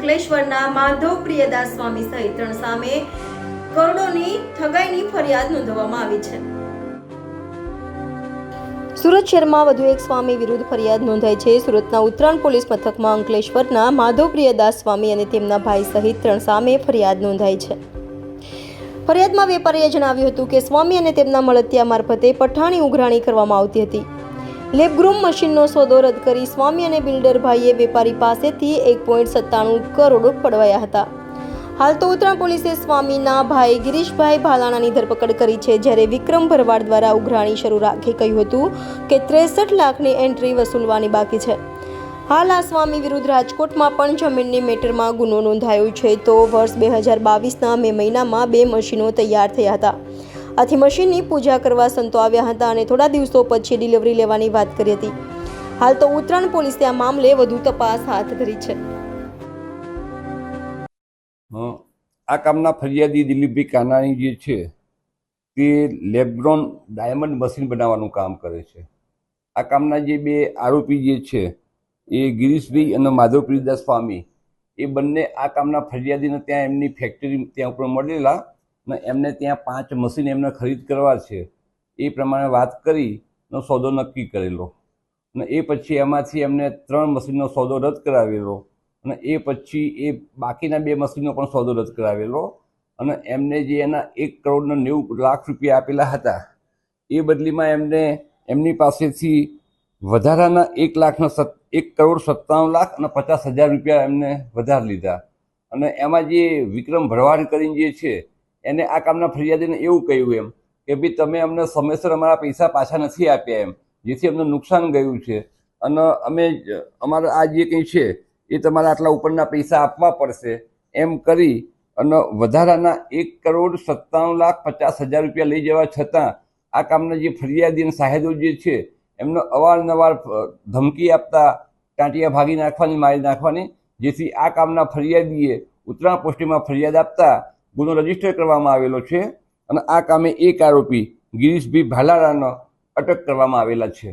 અંકલેશ્વરના માધવ પ્રિયદાસ સ્વામી સહિત 3 સામે કરોડોની ઠગાઈની ફરિયાદ નોંધવામાં આવી છે। સુરત શહેરમાં વધુ એક સ્વામી વિરુદ્ધ ફરિયાદ નોંધાઈ છે। સુરતના ઉત્તરાણ પોલીસ મથકમાં અંકલેશ્વરના માધવ પ્રિયદાસ સ્વામી અને તેમના ભાઈ સહિત 3 સામે ફરિયાદ નોંધાઈ છે। ફરિયાદમાં વેપારીએ જણાવ્યું હતું કે સ્વામી અને તેમના મળતિયા મારફતે પઠાણી ઉઘરાણી કરવામાં આવતી હતી। લેબગ્રૂમ મશીનનો સોદો રદ કરી સ્વામી અને બિલ્ડર ભાઈએ વેપારી પાસેથી 1.97 કરોડ પડવાયા હતા। હાલ તો ઉત્તરાણ પોલીસે સ્વામીના ભાઈ ગિરીશભાઈ ભાલાણાની ધરપકડ કરી છે, જ્યારે વિક્રમ ભરવાડ દ્વારા ઉઘરાણી શરૂ રાખી કહ્યું હતું કે 63 લાખની એન્ટ્રી વસૂલવાની બાકી છે। હાલ આ સ્વામી વિરુદ્ધ રાજકોટમાં પણ જમીનની મેટરમાં ગુનો નોંધાયો છે। તો વર્ષ 2022ના મે મહિનામાં 2 મશીનો તૈયાર થયા હતા। આથી મશીનની પૂજા કરવા સંતો આવ્યા હતા અને થોડા દિવસો પછી ડિલિવરી લેવાની વાત કરી હતી। હાલ તો ઉત્તરાણ પોલીસે આ મામલે વધુ તપાસ હાથ ધરી છે। આ કામના ફરિયાદી દિલીપભાઈ કાનાણી જે છે તે લેબ્રોન ડાયમંડ મશીન બનાવવાનું કામ કરે છે। આ કામના જે 2 આરોપી જે છે એ ગિરીશભાઈ અને માધવ પ્રિયદાસ સ્વામી એ બંને આ કામના ફરિયાદીને ત્યાં એમની ફેક્ટરી ત્યાં ઉપર મળેલા ને એમને ત્યાં 5 મશીન એમને ખરીદ કરવા છે એ પ્રમાણે વાત કરીને સોદો નક્કી કરેલો અને એ પછી એમાંથી એમને 3 મશીનનો સોદો રદ કરાવેલો અને એ પછી એ બાકીના 2 મશીનનો પણ સોદો રદ કરાવેલો અને એમને જે એના 1 કરોડ 90 લાખ રૂપિયા આપેલા હતા એ બદલીમાં એમને એમની પાસેથી વધારાના 1 કરોડ 97 લાખ અને 50,000 રૂપિયા એમને વધારે લીધા। અને એમાં જે વિક્રમ ભરવાડ કરીને જે છે એને આ કામના ફરિયાદીને એવું કહ્યું એમ કે ભાઈ તમે અમને સમયસર અમારા પૈસા પાછા નથી આપ્યા એમ, જેથી અમને નુકસાન ગયું છે અને અમે અમારા આ જે કંઈ છે એ તમારા આટલા ઉપરના પૈસા આપવા પડશે એમ કરી અને વધારાના 1 કરોડ 97 લાખ 50,000 રૂપિયા લઈ જવા છતાં આ કામના જે ફરિયાદી અને સાહેદો જે છે એમને અવારનવાર ધમકી આપતા ટાંટિયા ભાગી નાખવાની, મારી નાખવાની, જેથી આ કામના ફરિયાદીએ ઉત્તરાણ પોસ્ટીમાં ફરિયાદ આપતા ગુનો રજીસ્ટર કરવામાં આવેલો છે અને આ કામે 1 આરોપી ગિરીશભાઈ ભાલારાનો અટક કરવામાં આવેલા છે।